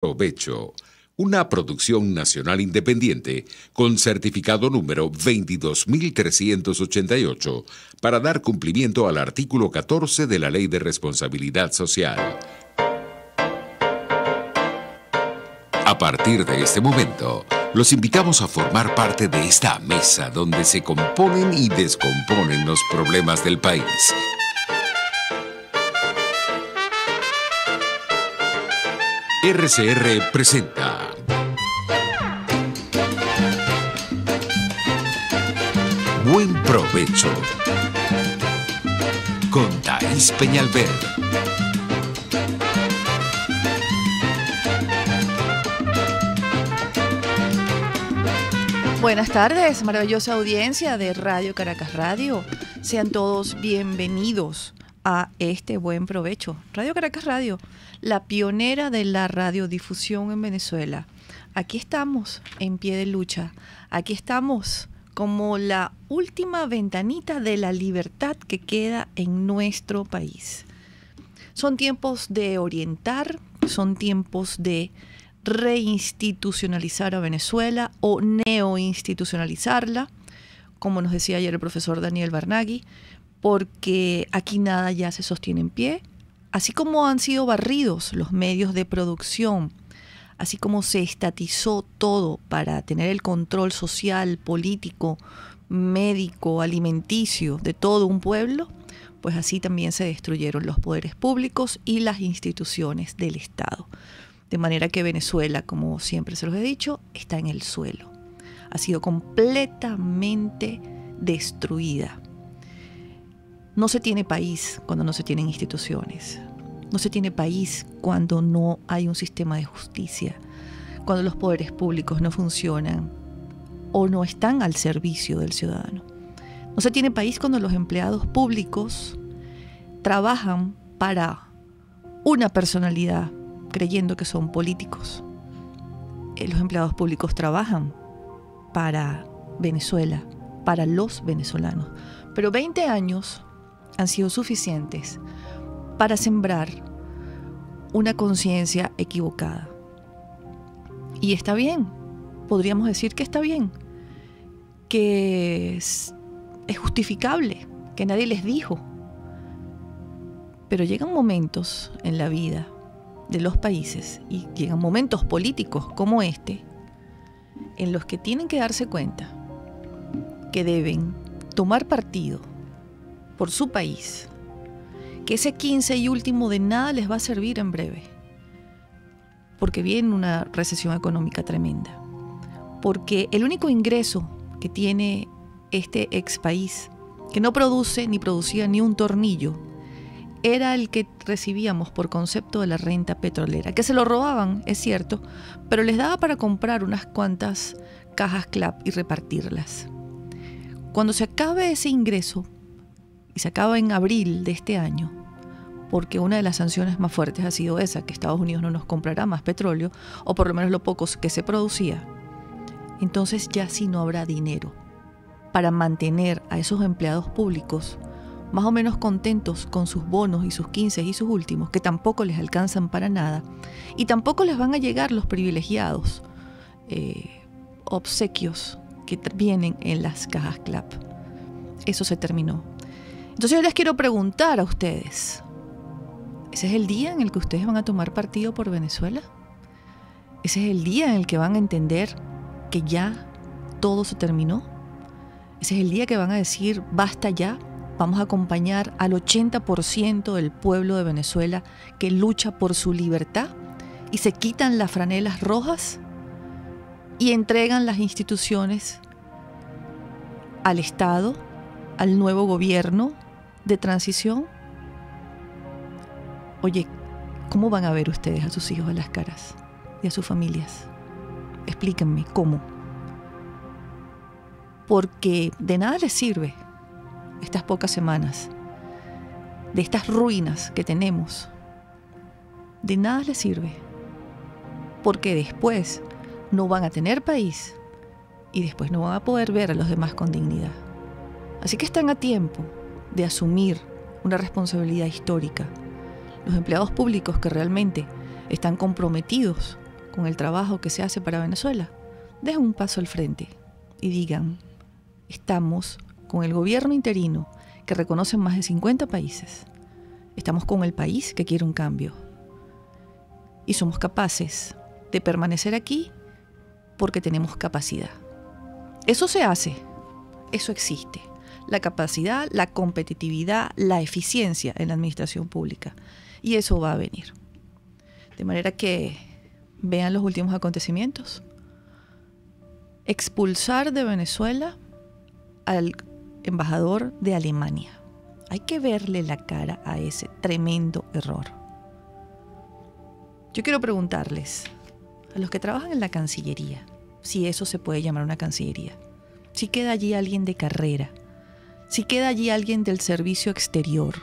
Provecho, una producción nacional independiente con certificado número 22388 para dar cumplimiento al artículo 14 de la Ley de Responsabilidad Social. A partir de este momento, los invitamos a formar parte de esta mesa donde se componen y descomponen los problemas del país. RCR presenta Buen Provecho con Thais Peñalver. Buenas tardes, maravillosa audiencia de Radio Caracas Radio. Sean todos bienvenidos a este Buen Provecho. Radio Caracas Radio, la pionera de la radiodifusión en Venezuela. Aquí estamos en pie de lucha. Aquí estamos como la última ventanita de la libertad que queda en nuestro país. Son tiempos de orientar, son tiempos de reinstitucionalizar a Venezuela o neoinstitucionalizarla, como nos decía ayer el profesor Daniel Barnaghi, porque aquí nada ya se sostiene en pie, así como han sido barridos los medios de producción, así como se estatizó todo para tener el control social, político, médico, alimenticio de todo un pueblo, pues así también se destruyeron los poderes públicos y las instituciones del Estado. De manera que Venezuela, como siempre se los he dicho, está en el suelo. Ha sido completamente destruida. No se tiene país cuando no se tienen instituciones. No se tiene país cuando no hay un sistema de justicia, cuando los poderes públicos no funcionan o no están al servicio del ciudadano. No se tiene país cuando los empleados públicos trabajan para una personalidad creyendo que son políticos. Los empleados públicos trabajan para Venezuela, para los venezolanos. Pero 20 años han sido suficientes para sembrar una conciencia equivocada. Y está bien, podríamos decir que está bien, que es justificable, que nadie les dijo. Pero llegan momentos en la vida de los países y llegan momentos políticos como este en los que tienen que darse cuenta que deben tomar partido por su país, que ese 15 y último de nada les va a servir en breve, porque viene una recesión económica tremenda, porque el único ingreso que tiene este ex país, que no produce ni producía ni un tornillo, era el que recibíamos por concepto de la renta petrolera, que se lo robaban, es cierto, pero les daba para comprar unas cuantas cajas CLAP y repartirlas. Cuando se acabe ese ingreso, y se acaba en abril de este año, porque una de las sanciones más fuertes ha sido esa, que Estados Unidos no nos comprará más petróleo, o por lo menos lo poco que se producía, entonces ya sí no habrá dinero para mantener a esos empleados públicos más o menos contentos con sus bonos y sus 15 y sus últimos, que tampoco les alcanzan para nada, y tampoco les van a llegar los privilegiados obsequios que vienen en las cajas CLAP. Eso se terminó. Entonces yo les quiero preguntar a ustedes, ¿ese es el día en el que ustedes van a tomar partido por Venezuela? ¿Ese es el día en el que van a entender que ya todo se terminó? ¿Ese es el día que van a decir, basta ya? Vamos a acompañar al 80% del pueblo de Venezuela que lucha por su libertad y se quitan las franelas rojas y entregan las instituciones al Estado, al nuevo gobierno de transición. Oye, ¿cómo van a ver ustedes a sus hijos a las caras y a sus familias? Explíquenme cómo. Porque de nada les sirve estas pocas semanas, de estas ruinas que tenemos, de nada les sirve, porque después no van a tener país y después no van a poder ver a los demás con dignidad. Así que están a tiempo de asumir una responsabilidad histórica. Los empleados públicos que realmente están comprometidos con el trabajo que se hace para Venezuela, dejen un paso al frente y digan, estamos con el gobierno interino que reconoce más de 50 países. Estamos con el país que quiere un cambio. Y somos capaces de permanecer aquí porque tenemos capacidad. Eso se hace, eso existe. La capacidad, la competitividad, la eficiencia en la administración pública. Y eso va a venir. De manera que vean los últimos acontecimientos. Expulsar de Venezuela al embajador de Alemania. Hay que verle la cara a ese tremendo error. Yo quiero preguntarles a los que trabajan en la Cancillería, si eso se puede llamar una Cancillería, si queda allí alguien de carrera, si queda allí alguien del servicio exterior.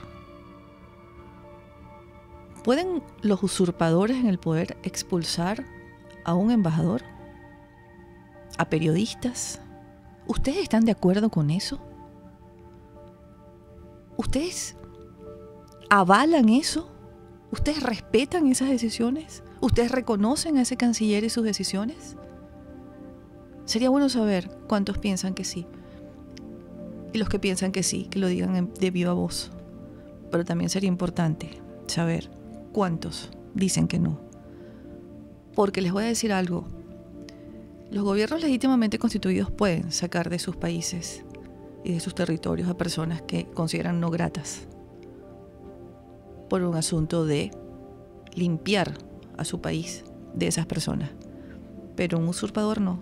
¿Pueden los usurpadores en el poder expulsar a un embajador? ¿A periodistas? ¿Ustedes están de acuerdo con eso? ¿Ustedes avalan eso? ¿Ustedes respetan esas decisiones? ¿Ustedes reconocen a ese canciller y sus decisiones? Sería bueno saber cuántos piensan que sí. Y los que piensan que sí, que lo digan de viva voz. Pero también sería importante saber cuántos dicen que no. Porque les voy a decir algo. Los gobiernos legítimamente constituidos pueden sacar de sus países y de sus territorios a personas que consideran no gratas por un asunto de limpiar a su país de esas personas. Pero un usurpador no.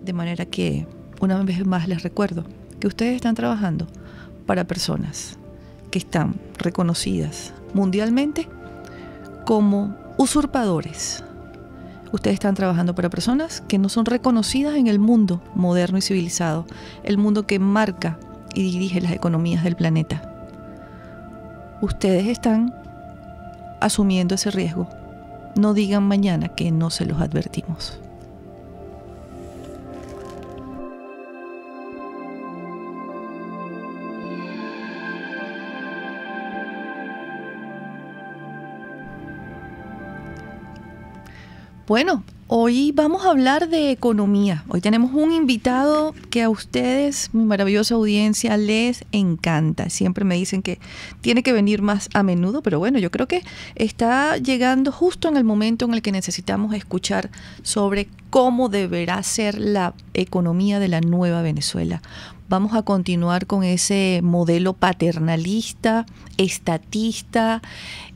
De manera que, una vez más les recuerdo que ustedes están trabajando para personas que están reconocidas mundialmente como usurpadores. Ustedes están trabajando para personas que no son reconocidas en el mundo moderno y civilizado, el mundo que marca y dirige las economías del planeta. Ustedes están asumiendo ese riesgo. No digan mañana que no se los advertimos. Bueno, hoy vamos a hablar de economía. Hoy tenemos un invitado que a ustedes, mi maravillosa audiencia, les encanta. Siempre me dicen que tiene que venir más a menudo, pero bueno, yo creo que está llegando justo en el momento en el que necesitamos escuchar sobre cómo deberá ser la economía de la nueva Venezuela. Vamos a continuar con ese modelo paternalista, estatista,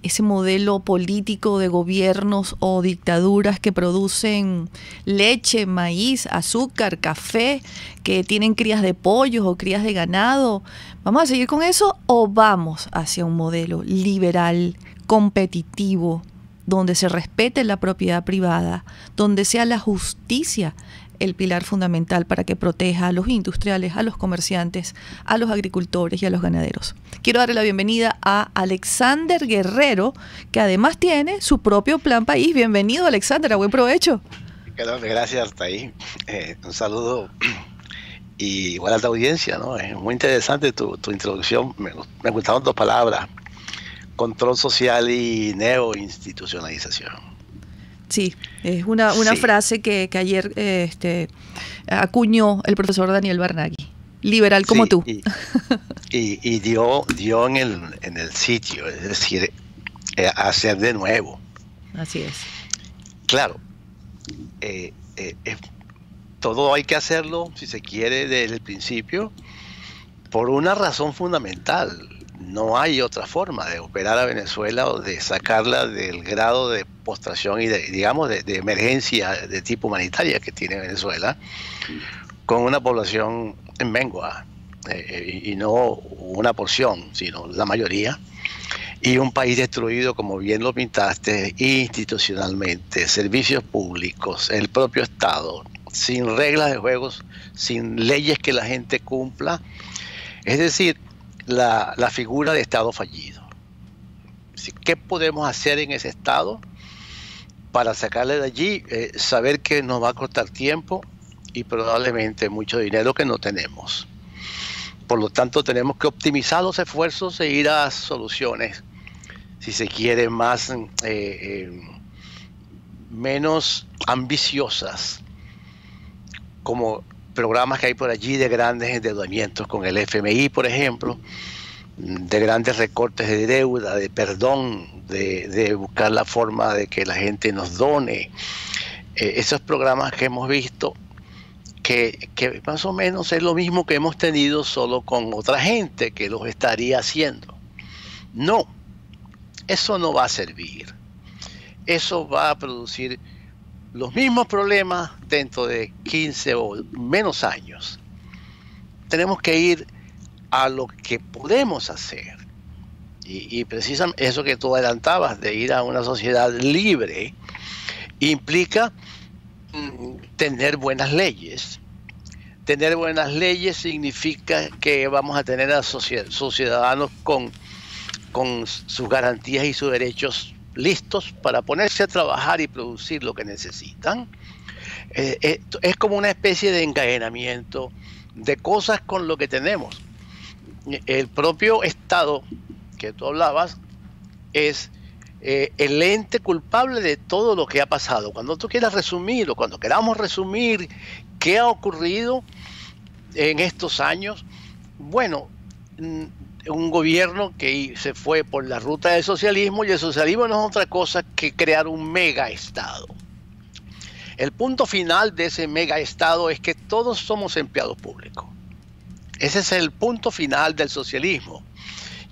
ese modelo político de gobiernos o dictaduras que producen leche, maíz, azúcar, café, que tienen crías de pollos o crías de ganado. ¿Vamos a seguir con eso o vamos hacia un modelo liberal, competitivo, donde se respete la propiedad privada, donde sea la justicia el pilar fundamental para que proteja a los industriales, a los comerciantes, a los agricultores y a los ganaderos? Quiero darle la bienvenida a Alexander Guerrero, que además tiene su propio plan país. Bienvenido, Alexander, a buen provecho. Gracias, Taí. Un saludo y igual a la audiencia, ¿no? Es muy interesante tu introducción. Me gustaron dos palabras: control social y neoinstitucionalización. Sí, es una frase que ayer acuñó el profesor Daniel Barnaghi, liberal como tú. Y dio en el sitio, es decir, hacer de nuevo. Así es. Claro, todo hay que hacerlo, si se quiere, desde el principio, por una razón fundamental. No hay otra forma de operar a Venezuela o de sacarla del grado de postración y de emergencia de tipo humanitaria que tiene Venezuela, con una población en mengua, y no una porción, sino la mayoría, y un país destruido, como bien lo pintaste, institucionalmente, servicios públicos, el propio Estado, sin reglas de juegos, sin leyes que la gente cumpla. Es decir, la figura de Estado fallido. ¿Qué podemos hacer en ese Estado para sacarle de allí? Saber que nos va a costar tiempo y probablemente mucho dinero que no tenemos. Por lo tanto, tenemos que optimizar los esfuerzos e ir a soluciones, si se quiere, menos ambiciosas, como programas que hay por allí de grandes endeudamientos con el FMI, por ejemplo, de grandes recortes de deuda, de perdón, de buscar la forma de que la gente nos done. Esos programas que hemos visto, que más o menos es lo mismo que hemos tenido, solo con otra gente que los estaría haciendo. No, eso no va a servir. Eso va a producir los mismos problemas dentro de 15 o menos años. Tenemos que ir a lo que podemos hacer. Y precisamente eso que tú adelantabas, de ir a una sociedad libre, implica tener buenas leyes. Tener buenas leyes significa que vamos a tener a sus ciudadanos con sus garantías y sus derechos listos para ponerse a trabajar y producir lo que necesitan. Es como una especie de encadenamiento de cosas con lo que tenemos. El propio Estado que tú hablabas es el ente culpable de todo lo que ha pasado. Cuando tú quieras resumir, o cuando queramos resumir qué ha ocurrido en estos años, bueno, un gobierno que se fue por la ruta del socialismo, y el socialismo no es otra cosa que crear un mega estado. El punto final de ese mega estado es que todos somos empleados públicos. Ese es el punto final del socialismo.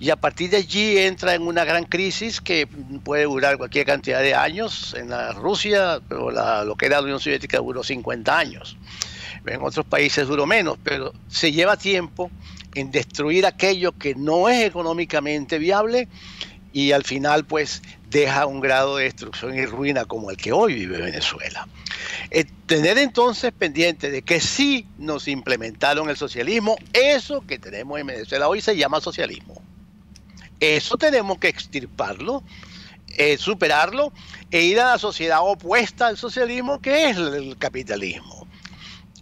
Y a partir de allí entra en una gran crisis que puede durar cualquier cantidad de años. En la Rusia, pero lo que era la Unión Soviética, duró 50 años. En otros países duró menos, pero se lleva tiempo en destruir aquello que no es económicamente viable, y al final pues deja un grado de destrucción y ruina como el que hoy vive Venezuela. Tener entonces pendiente de que sí nos implementaron el socialismo, eso que tenemos en Venezuela hoy se llama socialismo. Eso tenemos que extirparlo, superarlo e ir a la sociedad opuesta al socialismo, que es el capitalismo.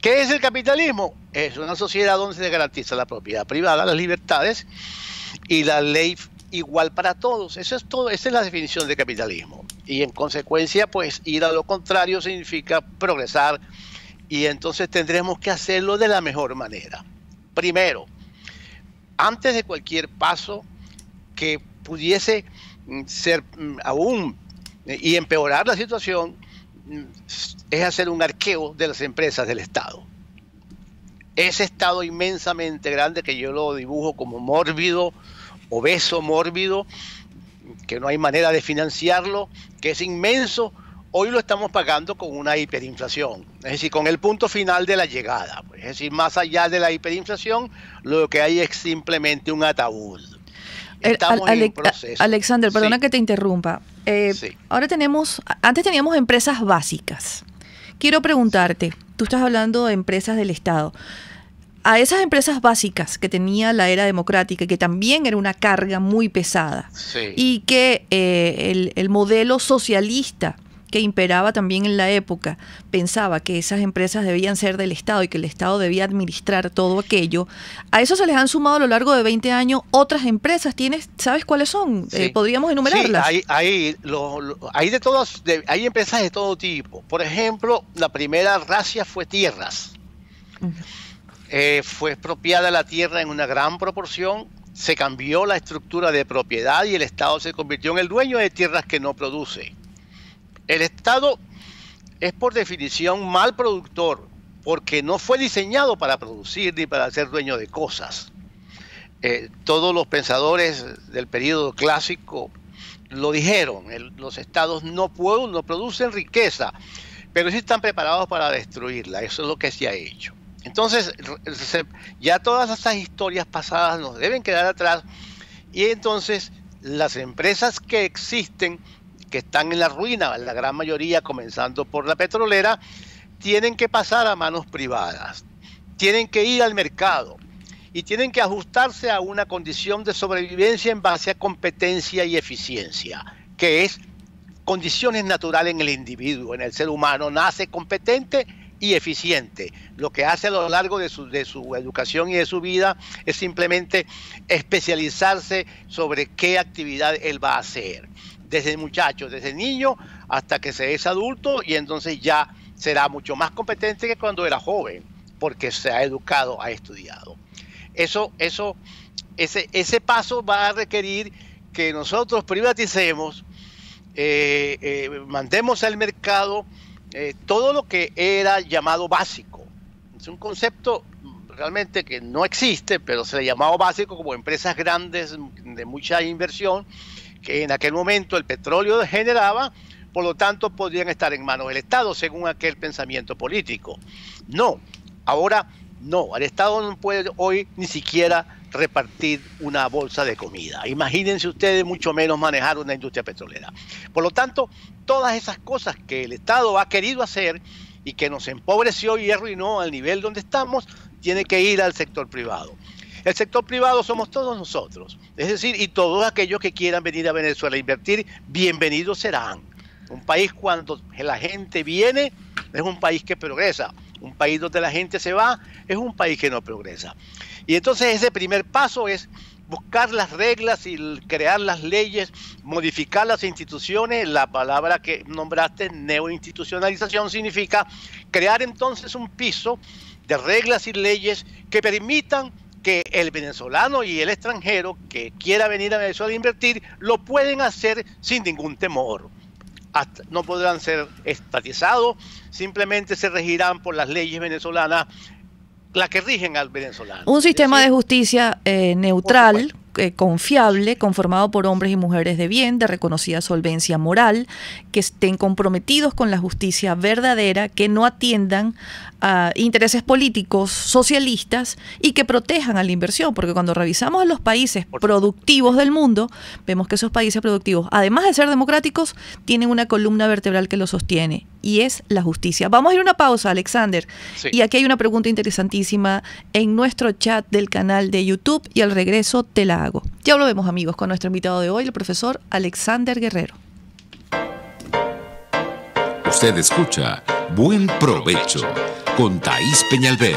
¿Qué es el capitalismo? Es una sociedad donde se garantiza la propiedad privada, las libertades y la ley igual para todos. Eso es todo, esa es la definición de capitalismo. Y en consecuencia, pues ir a lo contrario significa progresar, y entonces tendremos que hacerlo de la mejor manera. Primero, antes de cualquier paso que pudiese ser aún y empeorar la situación, es hacer un arqueo de las empresas del Estado. Ese Estado inmensamente grande, que yo lo dibujo como mórbido, obeso mórbido, que no hay manera de financiarlo, que es inmenso, hoy lo estamos pagando con una hiperinflación, es decir, con el punto final de la llegada. Es decir, más allá de la hiperinflación, lo que hay es simplemente un ataúd. Estamos en un proceso. Alexander, perdona que te interrumpa. Sí. Antes teníamos empresas básicas. Quiero preguntarte, tú estás hablando de empresas del Estado. A esas empresas básicas que tenía la era democrática, que también era una carga muy pesada, Sí. y que el modelo socialista que imperaba también en la época pensaba que esas empresas debían ser del Estado y que el Estado debía administrar todo aquello, a eso se les han sumado a lo largo de 20 años otras empresas. ¿Sabes cuáles son? Sí. ¿Podríamos enumerarlas? Sí, hay de todas, hay empresas de todo tipo. Por ejemplo, la primera racia fue tierras. Fue expropiada la tierra en una gran proporción, se cambió la estructura de propiedad y el Estado se convirtió en el dueño de tierras que no produce. El Estado es por definición mal productor, porque no fue diseñado para producir ni para ser dueño de cosas. Todos los pensadores del periodo clásico lo dijeron: los estados no producen riqueza, pero sí están preparados para destruirla. Eso es lo que se ha hecho. Entonces, ya todas esas historias pasadas nos deben quedar atrás, y entonces las empresas que existen, que están en la ruina, la gran mayoría, comenzando por la petrolera, tienen que pasar a manos privadas, tienen que ir al mercado y tienen que ajustarse a una condición de sobrevivencia en base a competencia y eficiencia, que es condiciones naturales en el individuo, en el ser humano. Nace competente y eficiente. Lo que hace a lo largo de su educación y de su vida es simplemente especializarse sobre qué actividad él va a hacer. Desde muchacho, desde niño, hasta que se es adulto, y entonces ya será mucho más competente que cuando era joven, porque se ha educado, ha estudiado. Ese paso va a requerir que nosotros privaticemos, mandemos al mercado todo lo que era llamado básico. Es un concepto realmente que no existe, pero se le llamaba básico, como empresas grandes de mucha inversión, que en aquel momento el petróleo generaba, por lo tanto podrían estar en manos del Estado, según aquel pensamiento político. No, ahora no, el Estado no puede hoy ni siquiera repartir una bolsa de comida. Imagínense ustedes mucho menos manejar una industria petrolera. Por lo tanto, todas esas cosas que el Estado ha querido hacer y que nos empobreció y arruinó al nivel donde estamos, tiene que ir al sector privado. El sector privado somos todos nosotros, es decir, y todos aquellos que quieran venir a Venezuela a invertir, bienvenidos serán. Un país cuando la gente viene es un país que progresa. Un país donde la gente se va es un país que no progresa. Y entonces ese primer paso es buscar las reglas y crear las leyes, modificar las instituciones. La palabra que nombraste, neoinstitucionalización, significa crear entonces un piso de reglas y leyes que permitan que el venezolano y el extranjero que quiera venir a Venezuela a invertir lo pueden hacer sin ningún temor. No podrán ser estatizados, simplemente se regirán por las leyes venezolanas, las que rigen al venezolano. Un sistema de justicia neutral, confiable, conformado por hombres y mujeres de bien, de reconocida solvencia moral, que estén comprometidos con la justicia verdadera, que no atiendan a intereses políticos socialistas y que protejan a la inversión, porque cuando revisamos a los países productivos del mundo, vemos que esos países productivos, además de ser democráticos, tienen una columna vertebral que los sostiene, y es la justicia. Vamos a ir a una pausa, Alexander, sí. Y aquí hay una pregunta interesantísima en nuestro chat del canal de YouTube, y al regreso te la hago. Ya lo vemos, amigos, con nuestro invitado de hoy, el profesor Alexander Guerrero. Usted escucha Buen Provecho con Thaís Peñalver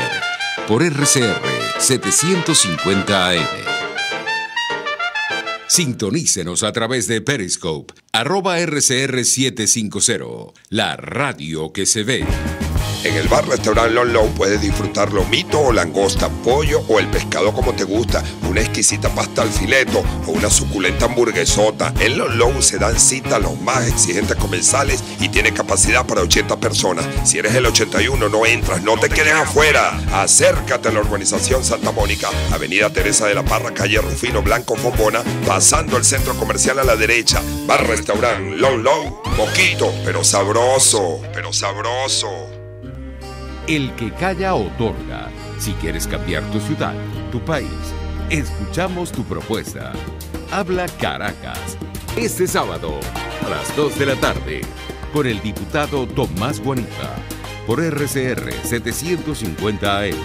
por RCR 750 AM. Sintonícenos a través de Periscope, @RCR750, la radio que se ve. En el bar restaurante Long Low puedes disfrutar lomito o langosta, pollo o el pescado como te gusta, una exquisita pasta al fileto o una suculenta hamburguesota. En Long Low se dan cita los más exigentes comensales y tiene capacidad para 80 personas. Si eres el 81 no entras, no te quedes afuera. Acércate a la urbanización Santa Mónica, Avenida Teresa de la Parra, calle Rufino Blanco Fombona, pasando el centro comercial a la derecha. Bar restaurante Long Low, poquito pero sabroso, El que calla otorga. Si quieres cambiar tu ciudad, tu país, escuchamos tu propuesta. Habla Caracas. Este sábado, a las 2 de la tarde, con el diputado Tomás Guanita, por RCR 750 AM.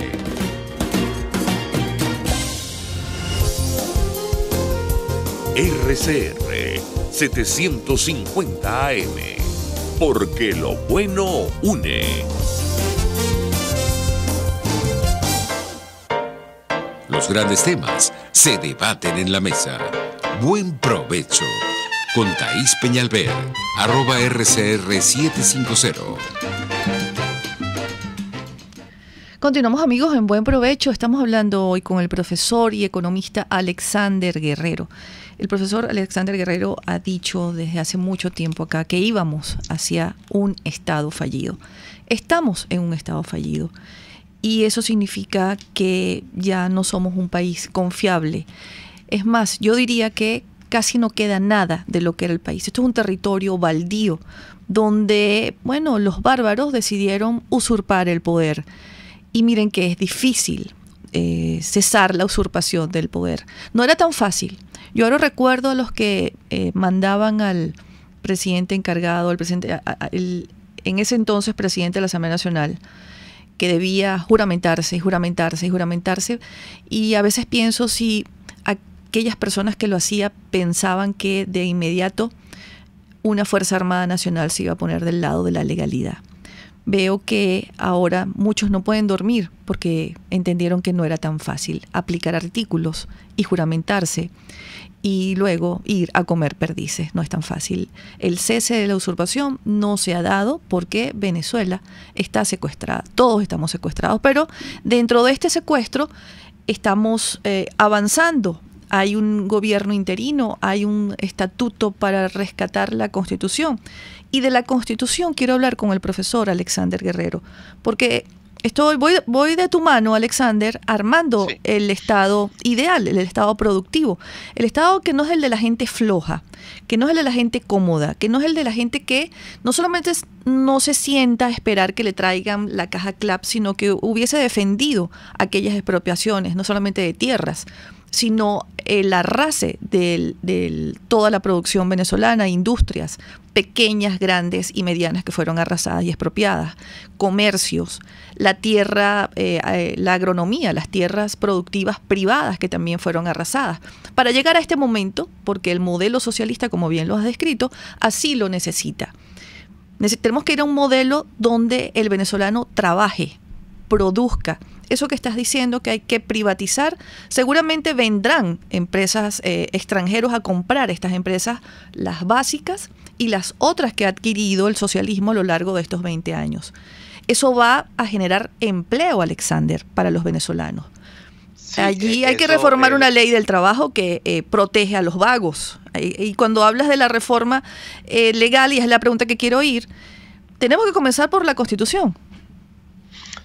RCR 750 AM. Porque lo bueno une. Los grandes temas se debaten en la mesa. Buen provecho con Thaís Peñalver, @RCR750. Continuamos, amigos, en Buen Provecho. Estamos hablando hoy con el profesor y economista Alexander Guerrero. El profesor Alexander Guerrero ha dicho desde hace mucho tiempo acá que íbamos hacia un Estado fallido. Estamos en un Estado fallido. Y eso significa que ya no somos un país confiable. Es más, yo diría que casi no queda nada de lo que era el país. Esto es un territorio baldío donde, bueno, los bárbaros decidieron usurpar el poder. Y miren que es difícil cesar la usurpación del poder. No era tan fácil. Yo ahora recuerdo a los que mandaban al presidente encargado, en ese entonces presidente de la Asamblea Nacional, que debía juramentarse, y a veces pienso si aquellas personas que lo hacían pensaban que de inmediato una Fuerza Armada Nacional se iba a poner del lado de la legalidad. veo que ahora muchos no pueden dormir porque entendieron que no era tan fácil aplicar artículos y juramentarse y luego ir a comer perdices. No es tan fácil. El cese de la usurpación no se ha dado porque Venezuela está secuestrada. Todos estamos secuestrados, pero dentro de este secuestro estamos avanzando. Hay un gobierno interino, hay un estatuto para rescatar la Constitución. Y de la Constitución quiero hablar con el profesor Alexander Guerrero, porque voy de tu mano, Alexander, armando Sí. el Estado ideal, el Estado productivo. El Estado que no es el de la gente floja, que no es el de la gente cómoda, que no es el de la gente que no solamente no se sienta a esperar que le traigan la caja CLAP, sino que hubiese defendido aquellas expropiaciones, no solamente de tierras, sino el arrase de toda la producción venezolana, industrias pequeñas, grandes y medianas que fueron arrasadas y expropiadas, comercios, la tierra, la agronomía, las tierras productivas privadas que también fueron arrasadas. Para llegar a este momento, porque el modelo socialista, como bien lo has descrito, así lo necesita. Tenemos que ir a un modelo donde el venezolano trabaje, produzca. Eso que estás diciendo que hay que privatizar, seguramente vendrán empresas extranjeros a comprar estas empresas, las básicas y las otras que ha adquirido el socialismo a lo largo de estos 20 años. Eso va a generar empleo, Alexander, para los venezolanos. Sí, Allí hay que eso, reformar una ley del trabajo que protege a los vagos. Y cuando hablas de la reforma legal, y es la pregunta que quiero oír, tenemos que comenzar por la Constitución.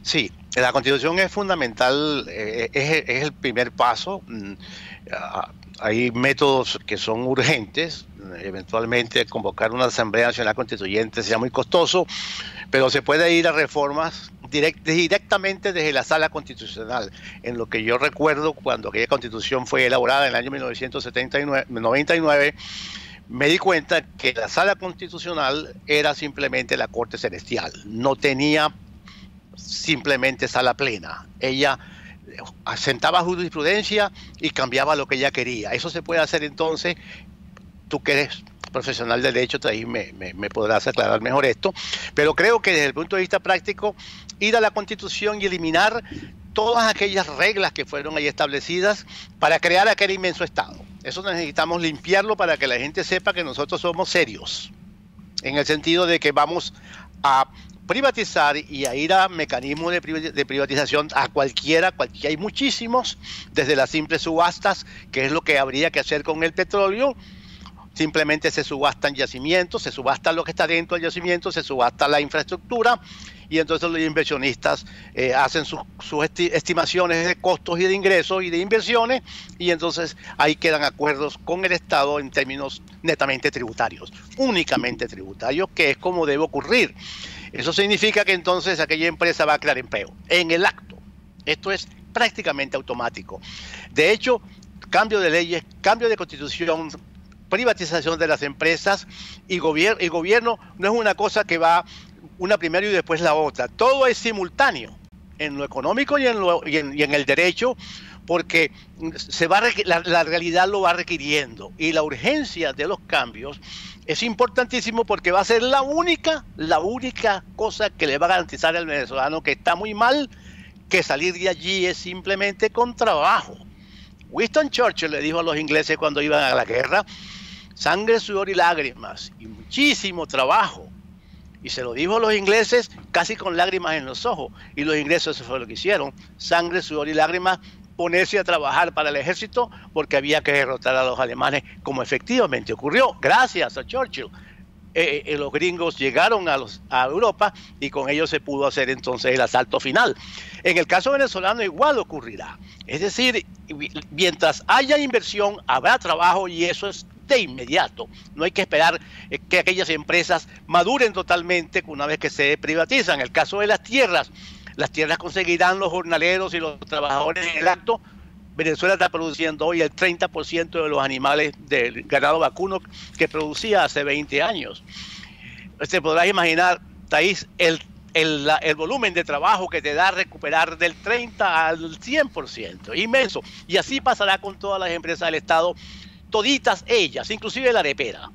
Sí, la Constitución es fundamental, es el primer paso. Hay métodos que son urgentes, eventualmente convocar una Asamblea Nacional Constituyente sea muy costoso, pero se puede ir a reformas directamente desde la Sala Constitucional. En lo que yo recuerdo, cuando aquella Constitución fue elaborada en el año 1999, me di cuenta que la Sala Constitucional era simplemente la Corte Celestial, no tenía simplemente sala plena. Ella asentaba jurisprudencia y cambiaba lo que ella quería. Eso se puede hacer entonces, tú que eres profesional de derecho, ahí me podrás aclarar mejor esto, pero creo que desde el punto de vista práctico, ir a la Constitución y eliminar todas aquellas reglas que fueron ahí establecidas para crear aquel inmenso Estado. Eso necesitamos limpiarlo para que la gente sepa que nosotros somos serios, en el sentido de que vamos a privatizar y a ir a mecanismos de privatización a cualquiera, hay muchísimos, desde las simples subastas, que es lo que habría que hacer con el petróleo. Simplemente se subastan yacimientos, se subasta lo que está dentro del yacimiento, se subasta la infraestructura y entonces los inversionistas hacen sus estimaciones de costos y de ingresos y de inversiones y entonces ahí quedan acuerdos con el Estado en términos netamente tributarios, únicamente tributarios, que es como debe ocurrir. Eso significa que entonces aquella empresa va a crear empleo en el acto. Esto es prácticamente automático. De hecho, cambio de leyes, cambio de constitución, privatización de las empresas y gobierno no es una cosa que va una primero y después la otra. Todo es simultáneo en lo económico y en el derecho, porque la realidad lo va requiriendo y la urgencia de los cambios es importantísimo porque va a ser la única cosa que le va a garantizar al venezolano que está muy mal, que salir de allí es simplemente con trabajo. Winston Churchill le dijo a los ingleses cuando iban a la guerra: sangre, sudor y lágrimas, y muchísimo trabajo. Y se lo dijo a los ingleses casi con lágrimas en los ojos. Y los ingleses eso fue lo que hicieron: sangre, sudor y lágrimas, ponerse a trabajar para el ejército porque había que derrotar a los alemanes, como efectivamente ocurrió, gracias a Churchill. Los gringos llegaron a Europa y con ellos se pudo hacer entonces el asalto final. En el caso venezolano igual ocurrirá. Es decir, mientras haya inversión, habrá trabajo y eso es de inmediato. No hay que esperar que aquellas empresas maduren totalmente una vez que se privatizan. En el caso de las tierras conseguirán los jornaleros y los trabajadores en el acto. Venezuela está produciendo hoy el 30% de los animales del ganado vacuno que producía hace 20 años. Se podrá imaginar, Thais, el volumen de trabajo que te da recuperar del 30 al 100%, inmenso. Y así pasará con todas las empresas del Estado, toditas ellas, inclusive la arepera.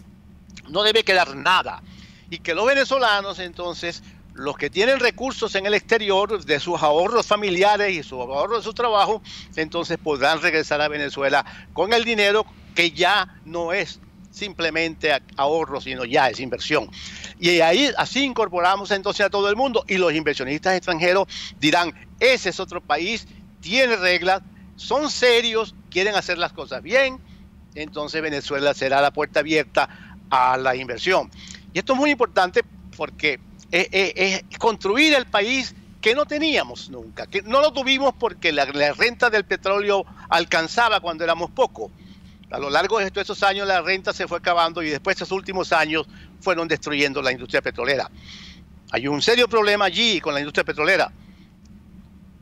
No debe quedar nada. Y que los venezolanos entonces los que tienen recursos en el exterior de sus ahorros familiares y sus ahorros de su trabajo, entonces podrán regresar a Venezuela con el dinero que ya no es simplemente ahorro, sino ya es inversión. Y ahí así incorporamos entonces a todo el mundo, y los inversionistas extranjeros dirán, ese es otro país, tiene reglas, son serios, quieren hacer las cosas bien, entonces Venezuela será la puerta abierta a la inversión. Y esto es muy importante porque es construir el país que no teníamos nunca, que no lo tuvimos porque la renta del petróleo alcanzaba cuando éramos pocos. A lo largo de estos años la renta se fue acabando y después estos últimos años fueron destruyendo la industria petrolera. Hay un serio problema allí con la industria petrolera.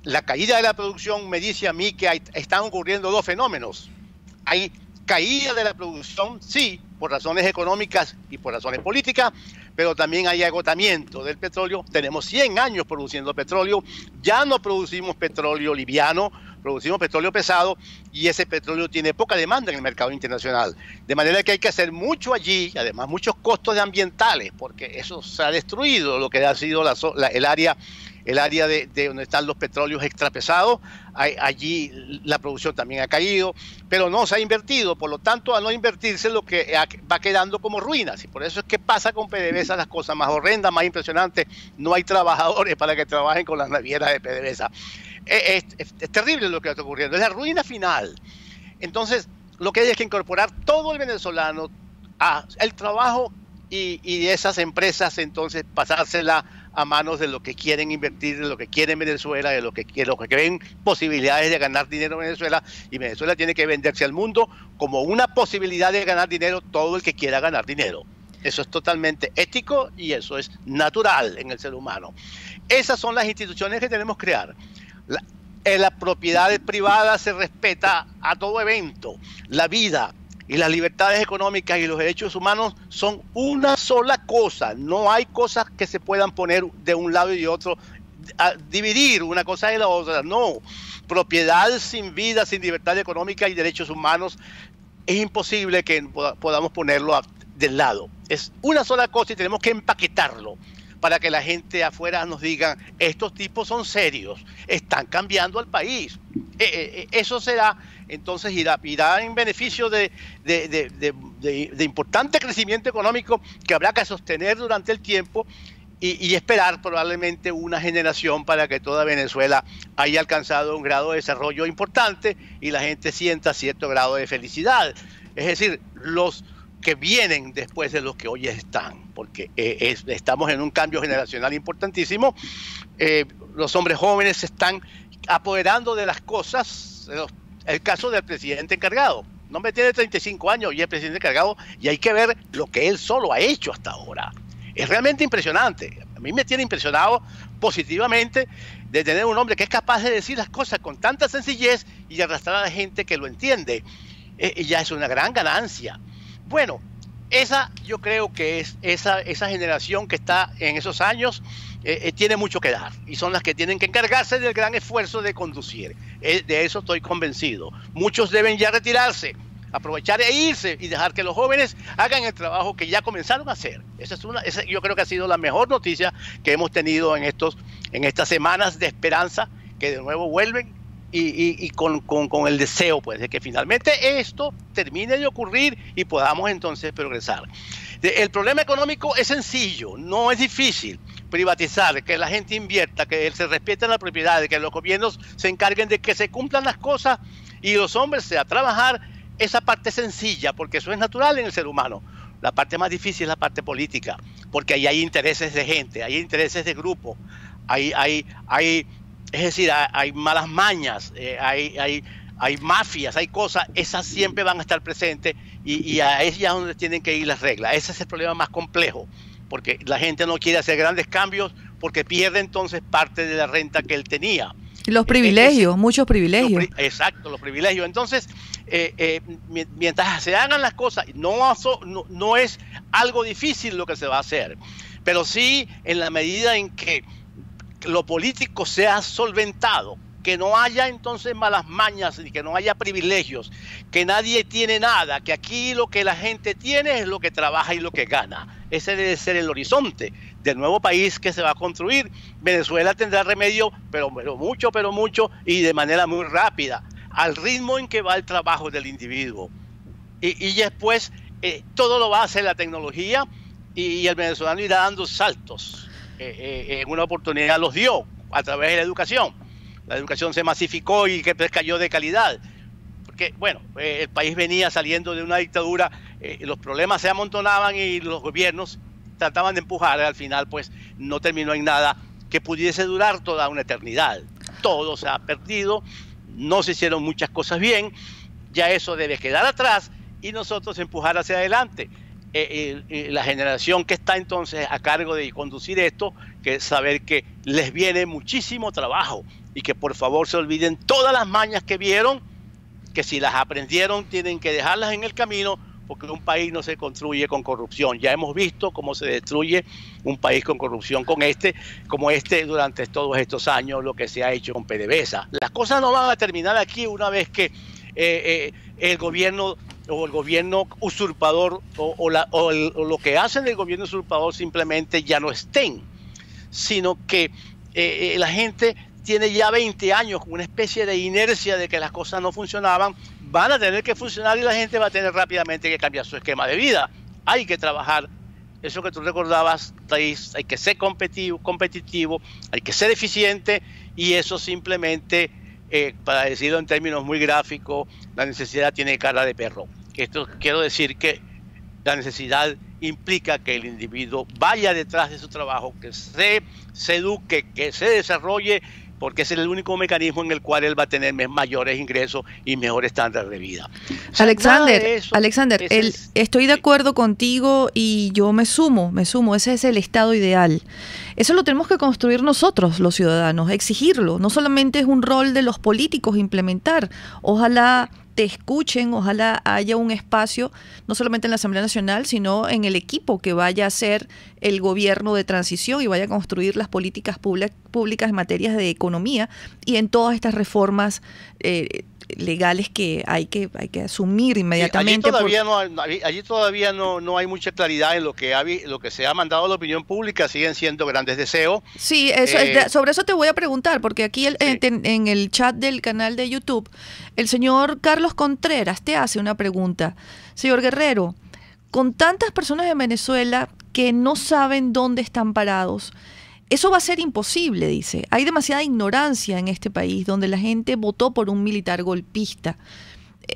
La caída de la producción me dice a mí que están ocurriendo dos fenómenos. Hay caída de la producción, sí, por razones económicas y por razones políticas, pero también hay agotamiento del petróleo. Tenemos 100 años produciendo petróleo, ya no producimos petróleo liviano, producimos petróleo pesado, y ese petróleo tiene poca demanda en el mercado internacional. De manera que hay que hacer mucho allí, y además muchos costos ambientales, porque eso se ha destruido, lo que ha sido el área de donde están los petróleos extrapesados. Allí la producción también ha caído, pero no se ha invertido. Por lo tanto, al no invertirse, lo que va quedando como ruinas. Y por eso es que pasa con PDVSA las cosas más horrendas, más impresionantes. No hay trabajadores para que trabajen con las navieras de PDVSA. Es terrible lo que está ocurriendo, es la ruina final. Entonces, lo que hay es que incorporar todo el venezolano al trabajo y esas empresas, entonces pasársela a manos de lo que quieren invertir, de lo que quieren Venezuela, de lo que ven posibilidades de ganar dinero en Venezuela, y Venezuela tiene que venderse al mundo como una posibilidad de ganar dinero todo el que quiera ganar dinero. Eso es totalmente ético y eso es natural en el ser humano. Esas son las instituciones que tenemos que crear. La propiedad privada se respeta a todo evento. La vida y las libertades económicas y los derechos humanos son una sola cosa. No hay cosas que se puedan poner de un lado y de otro, a dividir una cosa de la otra. No. Propiedad sin vida, sin libertad económica y derechos humanos, es imposible que podamos ponerlo del lado. Es una sola cosa y tenemos que empaquetarlo para que la gente afuera nos diga, estos tipos son serios, están cambiando al país. Eso será, entonces irá en beneficio de importante crecimiento económico que habrá que sostener durante el tiempo y esperar probablemente una generación para que toda Venezuela haya alcanzado un grado de desarrollo importante y la gente sienta cierto grado de felicidad. Es decir, los que vienen después de los que hoy están, porque estamos en un cambio generacional importantísimo. Los hombres jóvenes se están apoderando de las cosas. El caso del presidente encargado, no me tiene 35 años y es presidente encargado, y hay que ver lo que él solo ha hecho hasta ahora. Es realmente impresionante. A mí me tiene impresionado positivamente de tener un hombre que es capaz de decir las cosas con tanta sencillez y arrastrar a la gente que lo entiende. Ya es una gran ganancia. Bueno, yo creo que es esa generación que está en esos años tiene mucho que dar y son las que tienen que encargarse del gran esfuerzo de conducir. De eso estoy convencido. Muchos deben ya retirarse, aprovechar e irse y dejar que los jóvenes hagan el trabajo que ya comenzaron a hacer. Esa yo creo que ha sido la mejor noticia que hemos tenido en estas semanas de esperanza, que de nuevo vuelven. Y con el deseo, pues, de que finalmente esto termine de ocurrir y podamos entonces progresar. El problema económico es sencillo, no es difícil. Privatizar, que la gente invierta, que se respeten las propiedades, que los gobiernos se encarguen de que se cumplan las cosas y los hombres a trabajar, esa parte sencilla, porque eso es natural en el ser humano. La parte más difícil es la parte política, porque ahí hay intereses de gente, hay intereses de grupo, es decir, hay malas mañas, hay mafias, hay cosas, esas siempre van a estar presentes y a es ya donde tienen que ir las reglas. Ese es el problema más complejo, porque la gente no quiere hacer grandes cambios porque pierde entonces parte de la renta que él tenía. Los privilegios, muchos privilegios. Exacto, los privilegios. Entonces, mientras se hagan las cosas, no es algo difícil lo que se va a hacer, pero sí en la medida en que lo político sea solventado, que no haya entonces malas mañas y que no haya privilegios, que nadie tiene nada, que aquí lo que la gente tiene es lo que trabaja y lo que gana. Ese debe ser el horizonte del nuevo país que se va a construir. Venezuela tendrá remedio, pero mucho, y de manera muy rápida, al ritmo en que va el trabajo del individuo. Y después todo lo va a hacer la tecnología, y el venezolano irá dando saltos. En una oportunidad los dio a través de la educación. La educación se masificó y que cayó de calidad. Porque, bueno, el país venía saliendo de una dictadura, los problemas se amontonaban y los gobiernos trataban de empujar. Al final, pues, no terminó en nada que pudiese durar toda una eternidad. Todo se ha perdido, no se hicieron muchas cosas bien, ya eso debe quedar atrás y nosotros empujar hacia adelante. La generación que está entonces a cargo de conducir esto, que es saber que les viene muchísimo trabajo y que por favor se olviden todas las mañas que vieron, que si las aprendieron tienen que dejarlas en el camino, porque un país no se construye con corrupción. Ya hemos visto cómo se destruye un país con corrupción como este durante todos estos años, lo que se ha hecho con PDVSA. Las cosas no van a terminar aquí una vez que el gobierno usurpador o lo que hacen el gobierno usurpador simplemente ya no estén, sino que la gente tiene ya 20 años con una especie de inercia de que las cosas no funcionaban, van a tener que funcionar y la gente va a tener rápidamente que cambiar su esquema de vida. Hay que trabajar, eso que tú recordabas, Thais, hay que ser competitivo, hay que ser eficiente, y eso simplemente, para decirlo en términos muy gráficos, la necesidad tiene cara de perro. Esto quiero decir que la necesidad implica que el individuo vaya detrás de su trabajo, que se eduque, que se desarrolle, porque es el único mecanismo en el cual él va a tener mayores ingresos y mejor estándar de vida. O sea, Alexander, estoy de acuerdo contigo y yo me sumo, ese es el estado ideal. Eso lo tenemos que construir nosotros, los ciudadanos, exigirlo. No solamente es un rol de los políticos implementar. Ojalá te escuchen, ojalá haya un espacio, no solamente en la Asamblea Nacional, sino en el equipo que vaya a ser el gobierno de transición y vaya a construir las políticas públicas en materias de economía y en todas estas reformas legales que hay que asumir inmediatamente. Allí todavía no hay mucha claridad en lo que se ha mandado a la opinión pública, siguen siendo grandes deseos. Sí, sobre eso te voy a preguntar, porque aquí en el chat del canal de YouTube, el señor Carlos Contreras te hace una pregunta. Señor Guerrero, con tantas personas en Venezuela que no saben dónde están parados, eso va a ser imposible, dice. Hay demasiada ignorancia en este país donde la gente votó por un militar golpista.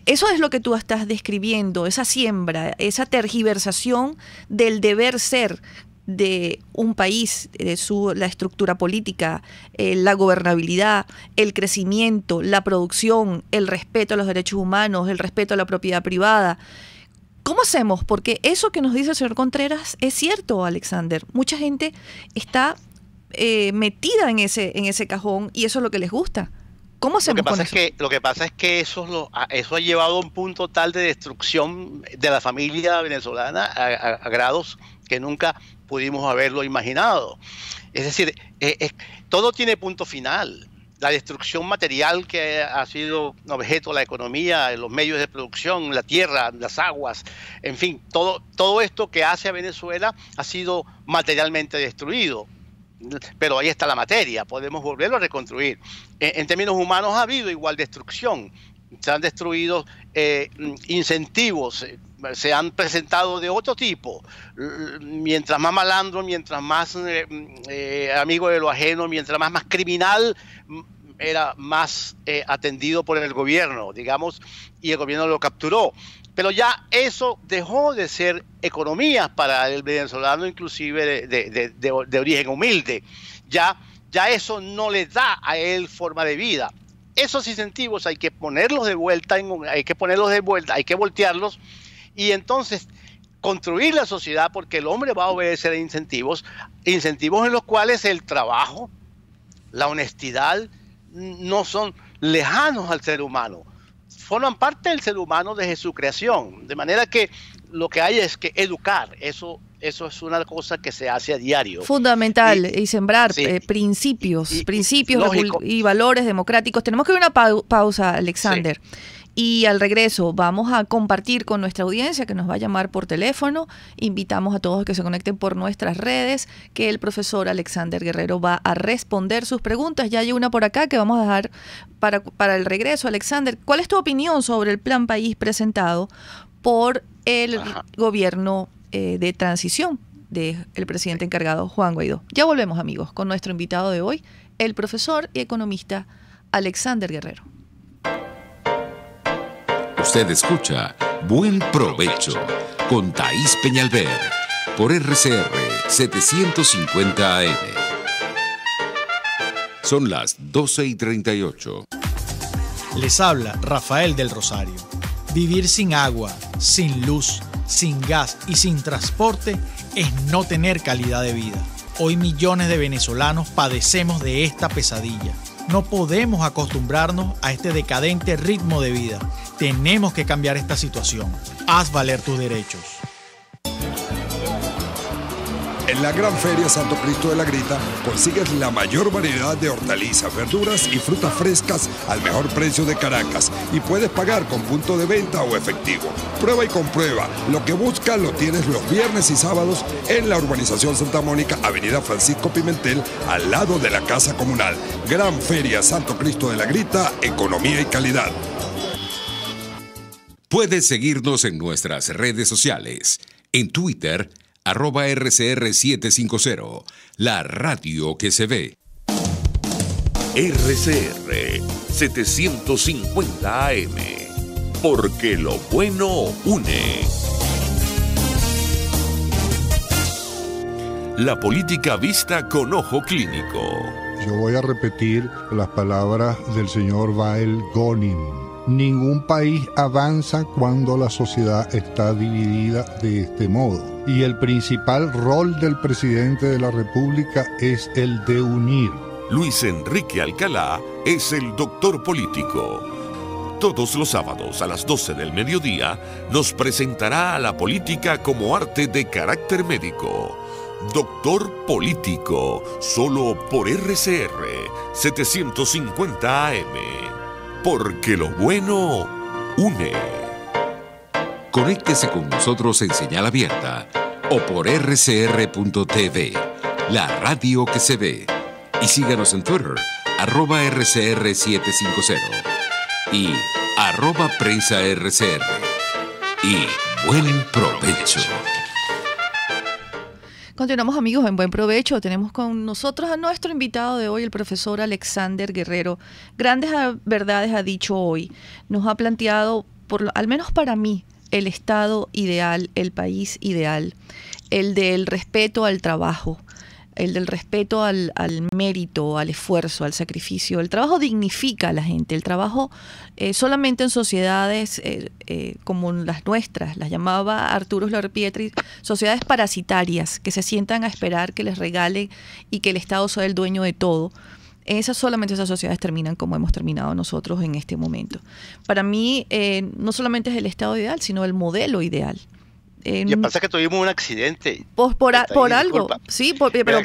Eso es lo que tú estás describiendo, esa siembra, esa tergiversación del deber ser de un país, de la estructura política, la gobernabilidad, el crecimiento, la producción, el respeto a los derechos humanos, el respeto a la propiedad privada. ¿Cómo hacemos? Porque eso que nos dice el señor Contreras es cierto, Alexander. Mucha gente está metida en ese cajón y eso es lo que les gusta. ¿Cómo hacemos con eso? Lo que pasa es que eso ha llevado a un punto tal de destrucción de la familia venezolana a grados que nunca pudimos haberlo imaginado. Es decir, todo tiene punto final. La destrucción material que ha sido objeto de la economía, los medios de producción, la tierra, las aguas, en fin, todo esto que hace a Venezuela ha sido materialmente destruido. Pero ahí está la materia, podemos volverlo a reconstruir. En términos humanos ha habido igual destrucción, se han destruido incentivos, se han presentado de otro tipo. Mientras más malandro, mientras más amigo de lo ajeno, mientras más criminal, era más atendido por el gobierno, digamos, y el gobierno lo capturó. Pero ya eso dejó de ser economía para el venezolano, inclusive de origen humilde. Ya eso no le da a él forma de vida. Esos incentivos hay que ponerlos de vuelta, hay que voltearlos y entonces construir la sociedad, porque el hombre va a obedecer a incentivos en los cuales el trabajo, la honestidad no son lejanos al ser humano. Forman parte del ser humano desde su creación, de manera que lo que hay es que educar, eso es una cosa que se hace a diario. Fundamental, y sembrar principios y valores democráticos. Tenemos que ver una pausa, Alexander, Y al regreso vamos a compartir con nuestra audiencia que nos va a llamar por teléfono. Invitamos a todos que se conecten por nuestras redes, que el profesor Alexander Guerrero va a responder sus preguntas. Ya hay una por acá que vamos a dejar para el regreso. Alexander, ¿cuál es tu opinión sobre el Plan País presentado por el gobierno de transición del presidente encargado Juan Guaidó? Ya volvemos, amigos, con nuestro invitado de hoy, el profesor y economista Alexander Guerrero. Usted escucha Buen Provecho con Thaís Peñalver por RCR 750 AM. Son las 12:38. Les habla Rafael del Rosario. Vivir sin agua, sin luz, sin gas y sin transporte es no tener calidad de vida. Hoy millones de venezolanos padecemos de esta pesadilla. No podemos acostumbrarnos a este decadente ritmo de vida. Tenemos que cambiar esta situación. Haz valer tus derechos. En la Gran Feria Santo Cristo de la Grita consigues la mayor variedad de hortalizas, verduras y frutas frescas al mejor precio de Caracas y puedes pagar con punto de venta o efectivo. Prueba y comprueba. Lo que buscas lo tienes los viernes y sábados en la urbanización Santa Mónica, Avenida Francisco Pimentel, al lado de la Casa Comunal. Gran Feria Santo Cristo de la Grita, economía y calidad. Puedes seguirnos en nuestras redes sociales. En Twitter, @RCR750, la radio que se ve. RCR 750 AM, porque lo bueno une. La política vista con ojo clínico. Yo voy a repetir las palabras del señor Wael Gonim. Ningún país avanza cuando la sociedad está dividida de este modo. Y el principal rol del presidente de la República es el de unir. Luis Enrique Alcalá es el doctor político. Todos los sábados a las 12 del mediodía nos presentará a la política como arte de carácter médico. Doctor Político, solo por RCR 750 AM. Porque lo bueno une. Conéctese con nosotros en señal abierta o por rcr.tv, la radio que se ve. Y síganos en Twitter, @RCR750 y @PrensaRCR. Y buen provecho. Continuamos, amigos, en Buen Provecho. Tenemos con nosotros a nuestro invitado de hoy, el profesor Alexander Guerrero. Grandes verdades ha dicho hoy. Nos ha planteado, al menos para mí, el estado ideal, el país ideal, el del respeto al trabajo, el del respeto al mérito, al esfuerzo, al sacrificio. El trabajo dignifica a la gente. El trabajo solamente en sociedades como las nuestras, las llamaba Arturo Lorpietri, sociedades parasitarias que se sientan a esperar que les regalen y que el Estado sea el dueño de todo. Solamente esas sociedades terminan como hemos terminado nosotros en este momento. Para mí, no solamente es el estado ideal, sino el modelo ideal. Y pasa que tuvimos un accidente. Por algo, sí. Pero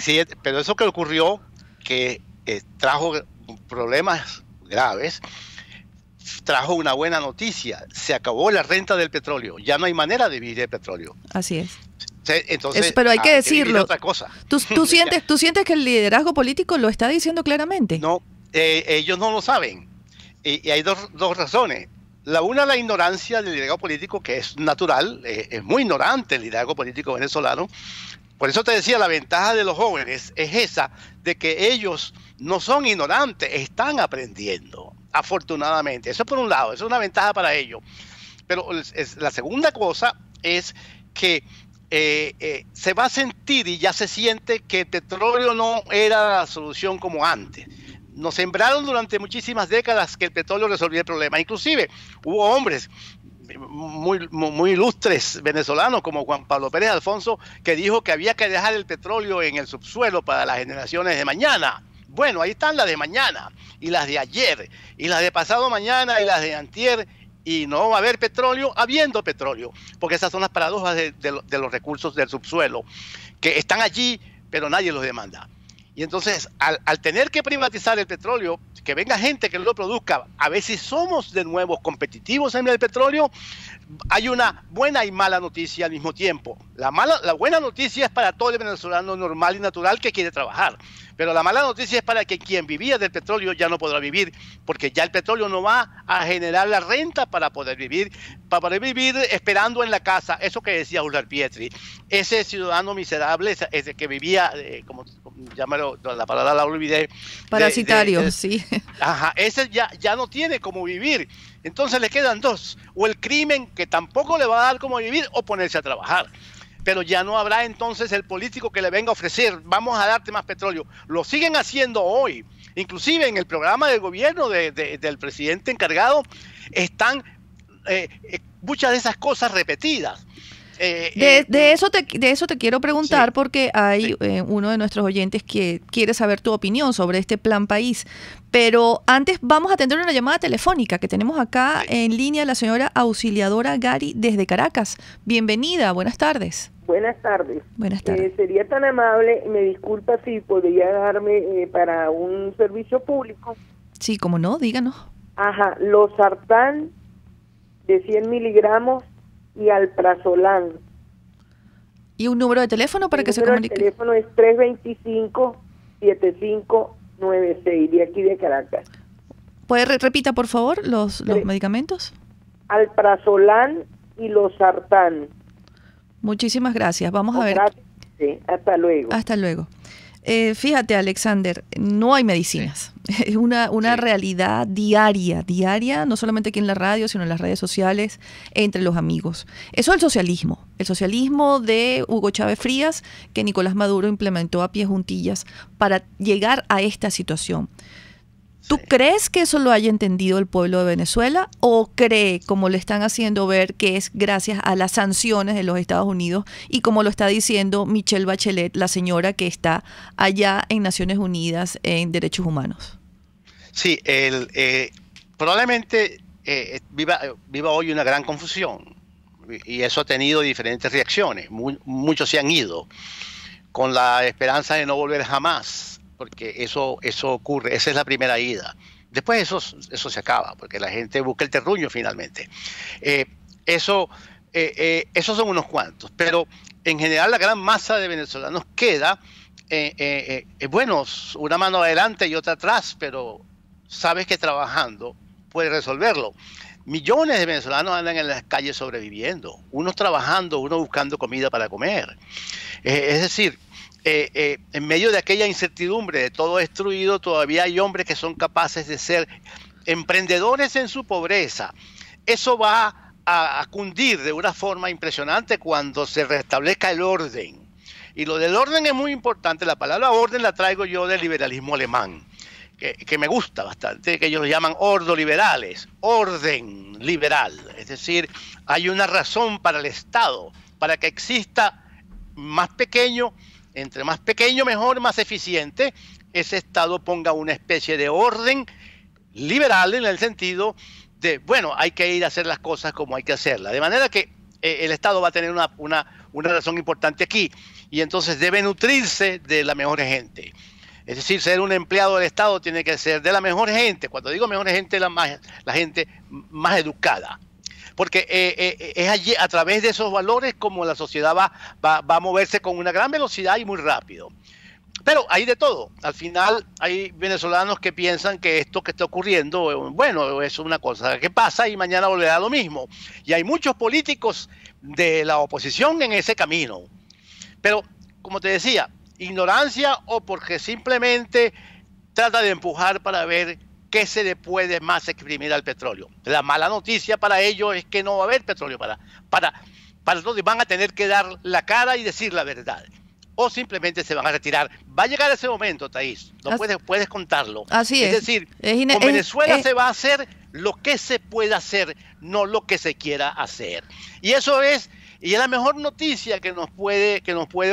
eso que ocurrió, que trajo problemas graves, trajo una buena noticia. Se acabó la renta del petróleo. Ya no hay manera de vivir el petróleo. Así es. Entonces, pero hay que decirlo. Otra cosa. ¿Tú sientes que el liderazgo político lo está diciendo claramente? No, ellos no lo saben. Y hay dos razones. La ignorancia del liderazgo político, que es natural, es muy ignorante el liderazgo político venezolano. Por eso te decía, la ventaja de los jóvenes es esa, de que ellos no son ignorantes, están aprendiendo, afortunadamente. Eso por un lado, eso es una ventaja para ellos. Pero la segunda cosa es que se va a sentir y ya se siente que el petróleo no era la solución como antes. Nos sembraron durante muchísimas décadas que el petróleo resolvía el problema. Inclusive hubo hombres muy ilustres venezolanos como Juan Pablo Pérez Alfonso, que dijo que había que dejar el petróleo en el subsuelo para las generaciones de mañana. Bueno, ahí están las de mañana, y las de ayer, y las de pasado mañana, y las de antier, y no va a haber petróleo habiendo petróleo, porque esas son las paradojas de los recursos del subsuelo, que están allí, pero nadie los demanda. Y entonces, al tener que privatizar el petróleo, que venga gente que lo produzca, a ver si somos de nuevo competitivos en el petróleo, hay una buena y mala noticia al mismo tiempo. La buena noticia es para todo el venezolano normal y natural que quiere trabajar. Pero la mala noticia es para que quien vivía del petróleo ya no podrá vivir, porque ya el petróleo no va a generar la renta para poder vivir esperando en la casa, eso que decía Urlar Pietri. Ese ciudadano miserable, ese que vivía, como llámalo, la palabra la olvidé. Parasitario, sí. Ajá, ese ya no tiene cómo vivir. Entonces le quedan dos, o el crimen que tampoco le va a dar cómo vivir, o ponerse a trabajar. Pero ya no habrá entonces el político que le venga a ofrecer, vamos a darte más petróleo. Lo siguen haciendo hoy. Inclusive en el programa de gobierno del presidente encargado están muchas de esas cosas repetidas. De eso te quiero preguntar, sí, porque hay uno de nuestros oyentes que quiere saber tu opinión sobre este plan país. Pero antes vamos a atender una llamada telefónica que tenemos acá en línea, la señora Auxiliadora Gari desde Caracas. Bienvenida, buenas tardes. Buenas tardes. Buenas tardes. Sería tan amable, me disculpa si podría darme para un servicio público. Sí, cómo no, díganos. Ajá, losartán de 100 miligramos y alprazolam. ¿Y un número de teléfono para que se comunique? El teléfono es 325-7596, de aquí de Caracas. Repita, por favor, los medicamentos? Alprazolam y losartán. Muchísimas gracias. Vamos a ver. Gracias. Sí, hasta luego. Hasta luego. Fíjate, Alexander, no hay medicinas. Es una realidad diaria, no solamente aquí en la radio, sino en las redes sociales, entre los amigos. Eso es el socialismo de Hugo Chávez Frías, que Nicolás Maduro implementó a pie juntillas para llegar a esta situación. ¿Tú crees que eso lo haya entendido el pueblo de Venezuela o cree, como le están haciendo ver, que es gracias a las sanciones de los Estados Unidos y como lo está diciendo Michelle Bachelet, la señora que está allá en Naciones Unidas en Derechos Humanos? Sí, probablemente viva hoy una gran confusión y eso ha tenido diferentes reacciones. Muchos se han ido con la esperanza de no volver jamás, porque eso ocurre, esa es la primera ida. Después eso se acaba, porque la gente busca el terruño finalmente. Esos son unos cuantos, pero en general la gran masa de venezolanos queda, bueno, una mano adelante y otra atrás, pero sabes que trabajando puedes resolverlo. Millones de venezolanos andan en las calles sobreviviendo, unos trabajando, unos buscando comida para comer. Es decir, en medio de aquella incertidumbre de todo destruido, todavía hay hombres que son capaces de ser emprendedores en su pobreza. Eso va a cundir de una forma impresionante cuando se restablezca el orden. Y lo del orden es muy importante. La palabra orden la traigo yo del liberalismo alemán, que me gusta bastante, que ellos lo llaman ordoliberales, orden liberal. Es decir, hay una razón para el Estado, para que exista más pequeño. Entre más pequeño, mejor, más eficiente, ese Estado ponga una especie de orden liberal en el sentido de, bueno, hay que ir a hacer las cosas como hay que hacerlas. De manera que el Estado va a tener una razón importante aquí y entonces debe nutrirse de la mejor gente. Es decir, ser un empleado del Estado tiene que ser de la mejor gente. Cuando digo mejor gente, la gente más educada. Porque es allí, a través de esos valores, como la sociedad va a moverse con una gran velocidad y muy rápido. Pero hay de todo. Al final hay venezolanos que piensan que esto que está ocurriendo, bueno, es una cosa que pasa y mañana volverá lo mismo. Y hay muchos políticos de la oposición en ese camino. Pero, como te decía, ignorancia o porque simplemente trata de empujar para ver qué se le puede más exprimir al petróleo. La mala noticia para ellos es que no va a haber petróleo para todos, van a tener que dar la cara y decir la verdad. O simplemente se van a retirar. Va a llegar ese momento, Thaís. No puedes contarlo. Así es. Es decir, con Venezuela se va a hacer lo que se pueda hacer, no lo que se quiera hacer. Y eso es la mejor noticia que nos puede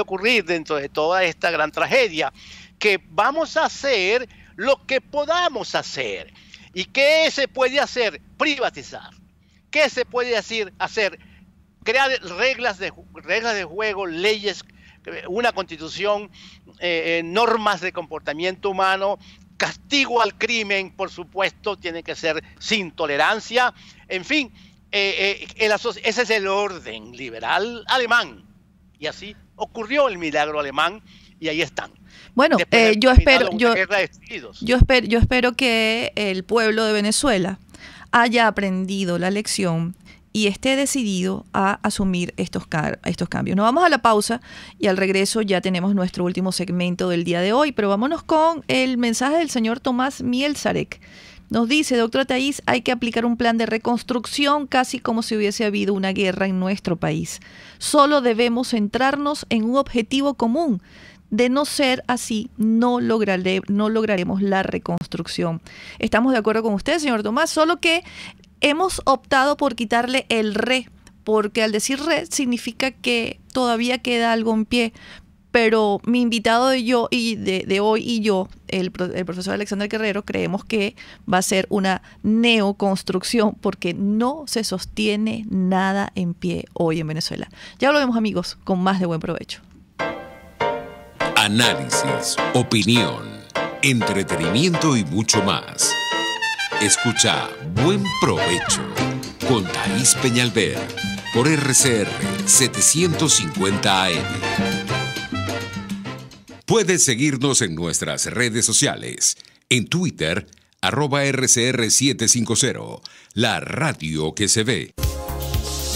ocurrir dentro de toda esta gran tragedia, que vamos a hacer lo que podamos hacer. ¿Y qué se puede hacer? Privatizar. ¿Qué se puede hacer? Crear reglas de juego, leyes una constitución, normas de comportamiento humano, castigo al crimen, por supuesto, tiene que ser sin tolerancia. En fin, ese es el orden liberal alemán. Y así ocurrió el milagro alemán y ahí están. Bueno, yo espero que el pueblo de Venezuela haya aprendido la lección y esté decidido a asumir estos cambios. Nos vamos a la pausa y al regreso ya tenemos nuestro último segmento del día de hoy, pero vámonos con el mensaje del señor Tomás Mielzarek. Nos dice, doctora Thais, hay que aplicar un plan de reconstrucción casi como si hubiese habido una guerra en nuestro país. Solo debemos centrarnos en un objetivo común. De no ser así, no lograremos la reconstrucción. Estamos de acuerdo con usted, señor Tomás, solo que hemos optado por quitarle el re, porque al decir re significa que todavía queda algo en pie. Pero mi invitado de hoy y yo, el profesor Alexander Guerrero, creemos que va a ser una neoconstrucción porque no se sostiene nada en pie hoy en Venezuela. Ya lo vemos, amigos, con más de Buen Provecho. Análisis, opinión, entretenimiento y mucho más. Escucha Buen Provecho con Thais Peñalver por RCR 750 AM. Puedes seguirnos en nuestras redes sociales. En Twitter, @RCR750, la radio que se ve.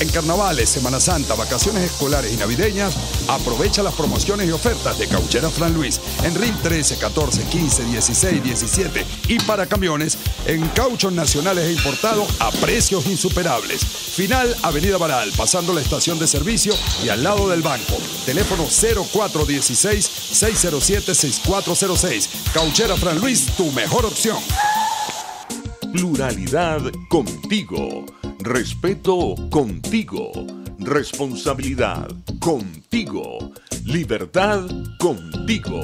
En carnavales, Semana Santa, vacaciones escolares y navideñas, aprovecha las promociones y ofertas de Cauchera Fran Luis en RIL 13, 14, 15, 16, 17 y para camiones en cauchos nacionales e importados a precios insuperables. Final Avenida Baral, pasando la estación de servicio y al lado del banco. Teléfono 0416-607-6406. Cauchera Fran Luis, tu mejor opción. Pluralidad contigo. Respeto contigo. Responsabilidad contigo. Libertad contigo.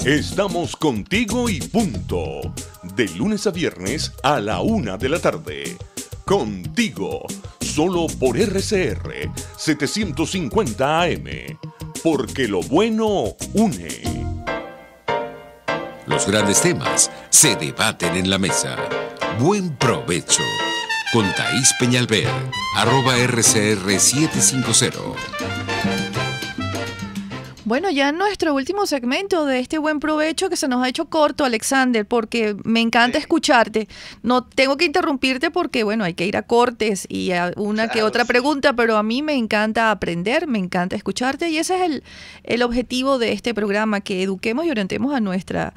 Estamos contigo y punto. De lunes a viernes a la 1 de la tarde. Contigo. Solo por RCR 750 AM. Porque lo bueno une. Los grandes temas se debaten en la mesa. Buen Provecho con Thais Peñalver, @RCR750. Bueno, ya en nuestro último segmento de este Buen Provecho, que se nos ha hecho corto, Alexander, porque me encanta escucharte. No tengo que interrumpirte porque, bueno, hay que ir a cortes y a una que otra pregunta, pero a mí me encanta aprender, me encanta escucharte y ese es el objetivo de este programa, que eduquemos y orientemos a nuestra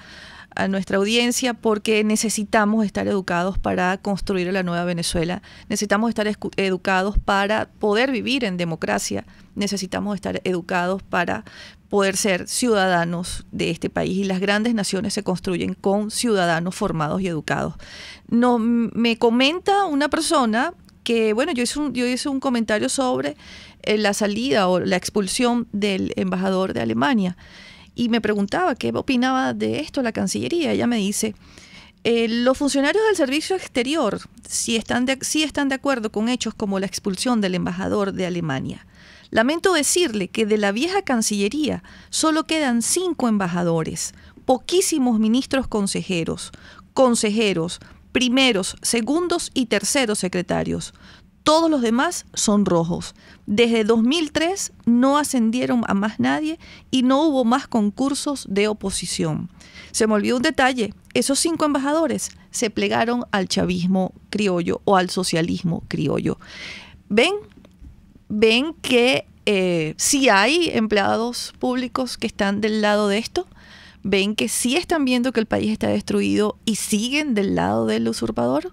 audiencia, porque necesitamos estar educados para construir la nueva Venezuela, necesitamos estar educados para poder vivir en democracia, necesitamos estar educados para poder ser ciudadanos de este país y las grandes naciones se construyen con ciudadanos formados y educados. No, me comenta una persona que, bueno, yo hice un comentario sobre la salida o la expulsión del embajador de Alemania. Y me preguntaba qué opinaba de esto la Cancillería. Ella me dice, los funcionarios del Servicio Exterior sí están de acuerdo con hechos como la expulsión del embajador de Alemania. Lamento decirle que de la vieja Cancillería solo quedan 5 embajadores, poquísimos ministros consejeros, primeros, segundos y terceros secretarios. Todos los demás son rojos. Desde 2003 no ascendieron a más nadie y no hubo más concursos de oposición. Se me olvidó un detalle. Esos 5 embajadores se plegaron al chavismo criollo o al socialismo criollo. ¿Ven que sí hay empleados públicos que están del lado de esto? ¿Ven que sí están viendo que el país está destruido y siguen del lado del usurpador?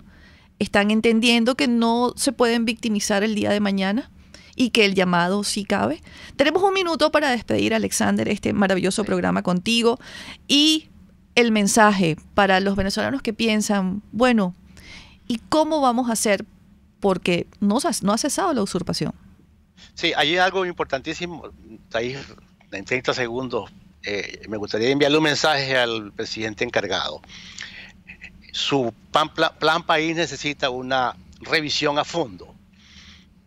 ¿Están entendiendo que no se pueden victimizar el día de mañana y que el llamado sí cabe? Tenemos un minuto para despedir, Alexander, este maravilloso programa contigo y el mensaje para los venezolanos que piensan, bueno, ¿y cómo vamos a hacer? Porque no ha cesado la usurpación. Sí, hay algo importantísimo. Ahí, en 30 segundos, me gustaría enviarle un mensaje al presidente encargado. Su plan país necesita una revisión a fondo,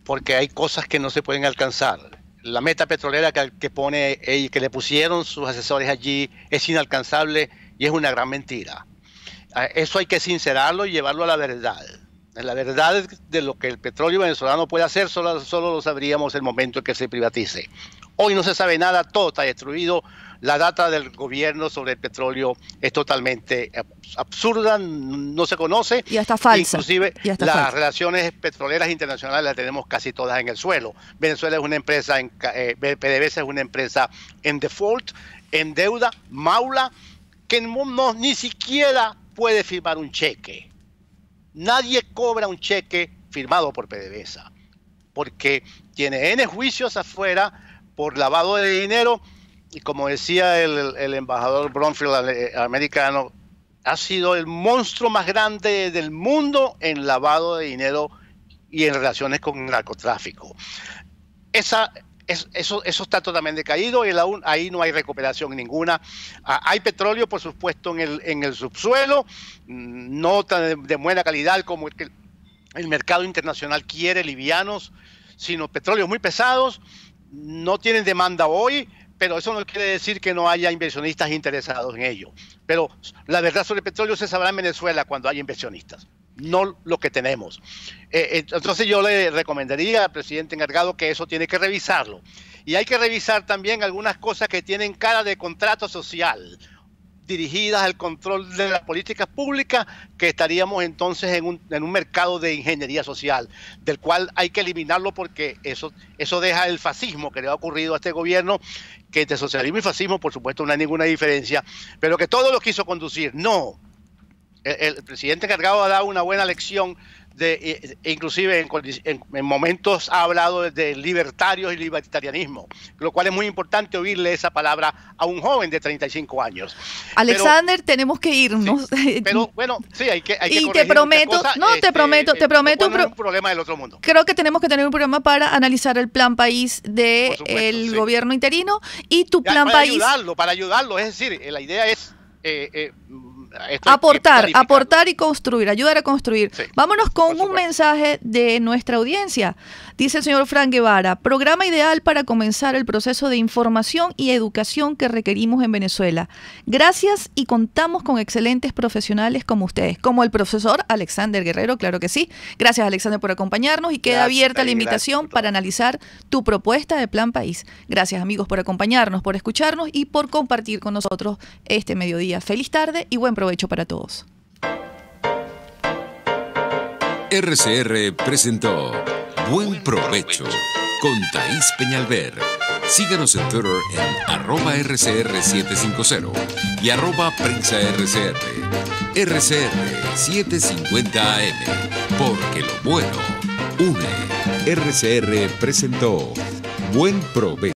porque hay cosas que no se pueden alcanzar. la meta petrolera que le pusieron sus asesores allí es inalcanzable y es una gran mentira. Eso hay que sincerarlo y llevarlo a la verdad. La verdad de lo que el petróleo venezolano puede hacer solo lo sabríamos el momento en que se privatice. Hoy no se sabe nada, todo está destruido. La data del gobierno sobre el petróleo es totalmente absurda, no se conoce. Y hasta falsa. Inclusive las relaciones petroleras internacionales las tenemos casi todas en el suelo. Venezuela es una empresa, PDVSA es una empresa en default, en deuda, maula, que ni siquiera puede firmar un cheque. Nadie cobra un cheque firmado por PDVSA, porque tiene N juicios afuera por lavado de dinero, y como decía el embajador Bromfield americano, ha sido el monstruo más grande del mundo en lavado de dinero y en relaciones con el narcotráfico. Eso está totalmente caído y ahí no hay recuperación ninguna. Hay petróleo, por supuesto, en el subsuelo, no tan de buena calidad como el mercado internacional quiere, livianos, sino petróleos muy pesados. No tienen demanda hoy, pero eso no quiere decir que no haya inversionistas interesados en ello. Pero la verdad sobre el petróleo se sabrá en Venezuela cuando haya inversionistas, no lo que tenemos. Entonces yo le recomendaría al presidente encargado que eso tiene que revisarlo. Y hay que revisar también algunas cosas que tienen cara de contrato social, dirigidas al control de las políticas públicas, que estaríamos entonces en un mercado de ingeniería social, del cual hay que eliminarlo porque eso deja el fascismo que le ha ocurrido a este gobierno, que entre socialismo y fascismo, por supuesto, no hay ninguna diferencia, pero que todo lo quiso conducir. No. El presidente encargado ha dado una buena lección, inclusive en momentos ha hablado de libertarios y libertarianismo, lo cual es muy importante oírle esa palabra a un joven de 35 años. Alexander, tenemos que irnos. Sí, pero bueno, sí, hay que y te prometo, te prometo un problema del otro mundo. Creo que tenemos que tener un programa para analizar el plan país del gobierno interino y tu plan país. Para ayudarlo, es decir, la idea es aportar y construir, ayudar a construir. Sí, vámonos con un mensaje de nuestra audiencia. Dice el señor Frank Guevara: programa ideal para comenzar el proceso de información y educación que requerimos en Venezuela. Gracias, y contamos con excelentes profesionales como ustedes, como el profesor Alexander Guerrero, claro que sí. Gracias, Alexander, por acompañarnos, y queda abierta la invitación para analizar tu propuesta de plan país. Gracias, amigos, por acompañarnos, por escucharnos y por compartir con nosotros este mediodía. Feliz tarde y buen provecho para todos. RCR presentó Buen Provecho con Thaís Peñalver. Síganos en Twitter en @RCR750 y @PrensaRCR. RCR 750 AM, porque lo bueno une. RCR presentó Buen Provecho.